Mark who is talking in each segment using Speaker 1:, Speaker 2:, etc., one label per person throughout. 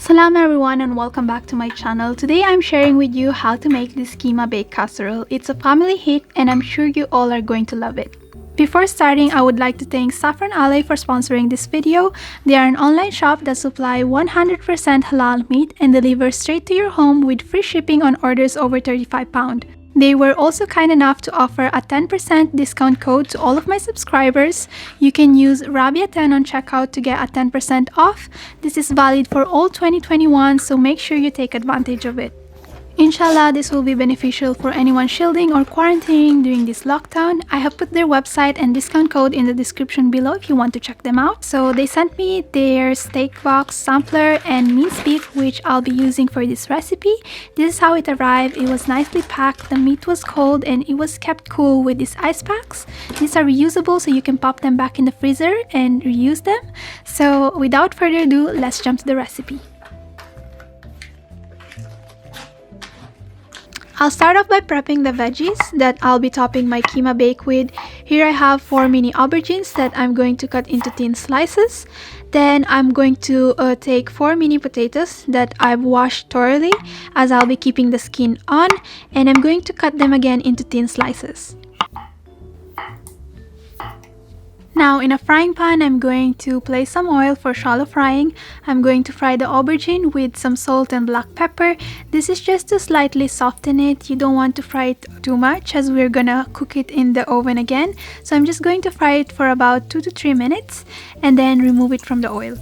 Speaker 1: Salam everyone and welcome back to my channel. Today I'm sharing with you how to make this Keema baked casserole. It's a family hit and I'm sure you all are going to love it. Before starting, I would like to thank Saffron for sponsoring this video. They are an online shop that supply 100% halal meat and deliver straight to your home with free shipping on orders over £35. They were also kind enough to offer a 10% discount code to all of my subscribers. You can use Rabia10 on checkout to get a 10% off. This is valid for all 2021, so make sure you take advantage of it. Inshallah, this will be beneficial for anyone shielding or quarantining during this lockdown. I have put their website and discount code in the description below if you want to check them out. So they sent me their steak box sampler and minced beef, which I'll be using for this recipe. This is how it arrived. It was nicely packed, the meat was cold, and it was kept cool with these ice packs. These are reusable, so you can pop them back in the freezer and reuse them. So without further ado, let's jump to the recipe. I'll start off by prepping the veggies that I'll be topping my keema bake with. Here I have 4 mini aubergines that I'm going to cut into thin slices. Then I'm going to take 4 mini potatoes that I've washed thoroughly, as I'll be keeping the skin on, and I'm going to cut them again into thin slices. Now in a frying pan, I'm going to place some oil for shallow frying. I'm going to fry the aubergine with some salt and black pepper. This is just to slightly soften it. You don't want to fry it too much as we're gonna cook it in the oven again. So I'm just going to fry it for about 2 to 3 minutes and then remove it from the oil.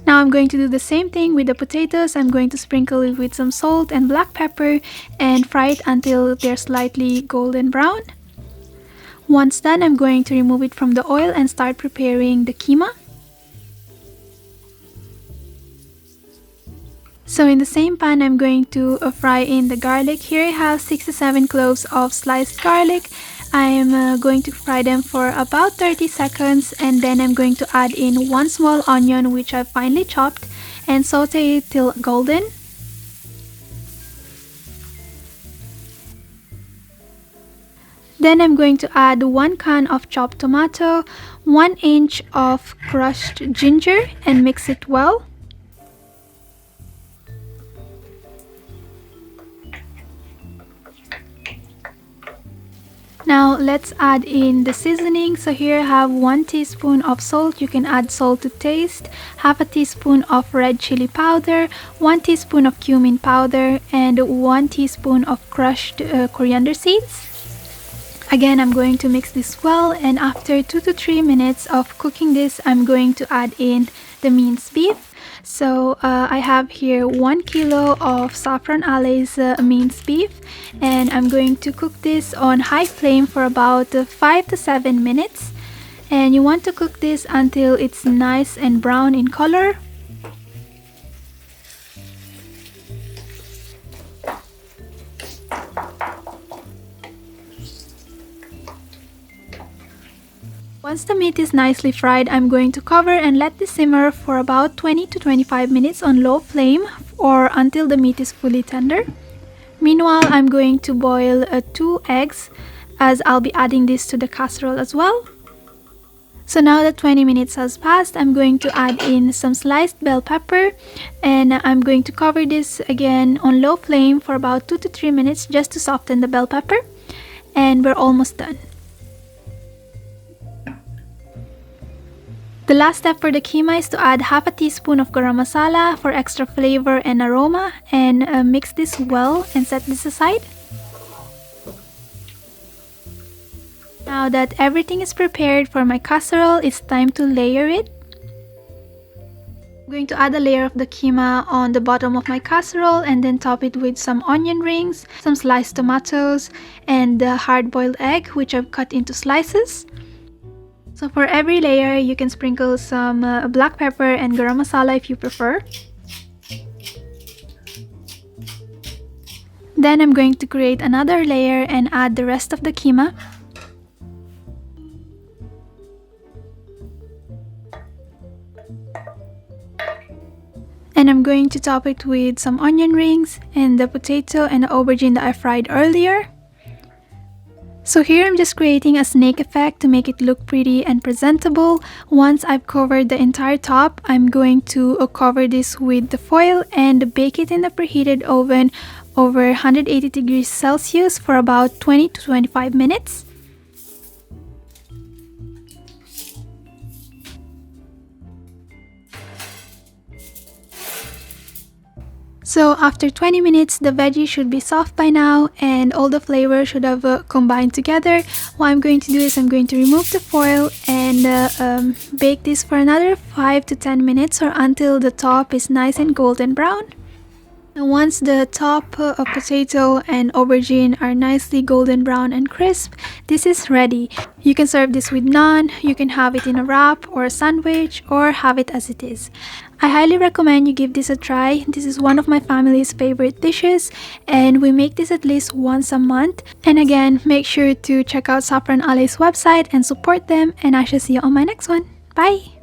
Speaker 1: Now I'm going to do the same thing with the potatoes. I'm going to sprinkle it with some salt and black pepper and fry it until they're slightly golden brown. Once done, I'm going to remove it from the oil and start preparing the keema. So in the same pan, I'm going to fry in the garlic. Here I have 6 to 7 cloves of sliced garlic. I am going to fry them for about 30 seconds, and then I'm going to add in 1 small onion which I've finely chopped and saute it till golden. Then I'm going to add 1 can of chopped tomato, 1 inch of crushed ginger, and mix it well. Now let's add in the seasoning. So here I have 1 teaspoon of salt. You can add salt to taste, half a teaspoon of red chili powder, 1 teaspoon of cumin powder, and 1 teaspoon of crushed coriander seeds. Again, I'm going to mix this well, and after 2 to 3 minutes of cooking this, I'm going to add in the minced beef. So I have here 1 kilo of Saffron minced beef, and I'm going to cook this on high flame for about 5 to 7 minutes. And you want to cook this until it's nice and brown in color. Once the meat is nicely fried, I'm going to cover and let this simmer for about 20 to 25 minutes on low flame or until the meat is fully tender. Meanwhile, I'm going to boil 2 eggs, as I'll be adding this to the casserole as well. So now that 20 minutes has passed, I'm going to add in some sliced bell pepper, and I'm going to cover this again on low flame for about 2 to 3 minutes just to soften the bell pepper, and we're almost done. The last step for the keema is to add half a teaspoon of garam masala for extra flavor and aroma, and mix this well and set this aside. Now that everything is prepared for my casserole, it's time to layer it. I'm going to add a layer of the keema on the bottom of my casserole and then top it with some onion rings, some sliced tomatoes, and the hard-boiled egg which I've cut into slices. So for every layer, you can sprinkle some black pepper and garam masala if you prefer. Then I'm going to create another layer and add the rest of the keema. And I'm going to top it with some onion rings and the potato and the aubergine that I fried earlier. So here I'm just creating a snake effect to make it look pretty and presentable. Once I've covered the entire top, I'm going to cover this with the foil and bake it in the preheated oven over 180 degrees Celsius for about 20 to 25 minutes. So after 20 minutes, the veggie should be soft by now and all the flavor should have combined together. What I'm going to do is I'm going to remove the foil and bake this for another 5 to 10 minutes or until the top is nice and golden brown. And once the top potato and aubergine are nicely golden brown and crisp, this is ready. You can serve this with naan, you can have it in a wrap or a sandwich, or have it as it is. I highly recommend you give this a try. This is one of my family's favorite dishes and we make this at least once a month. And again, make sure to check out Saffron Alay's website and support them, and I shall see you on my next one. Bye!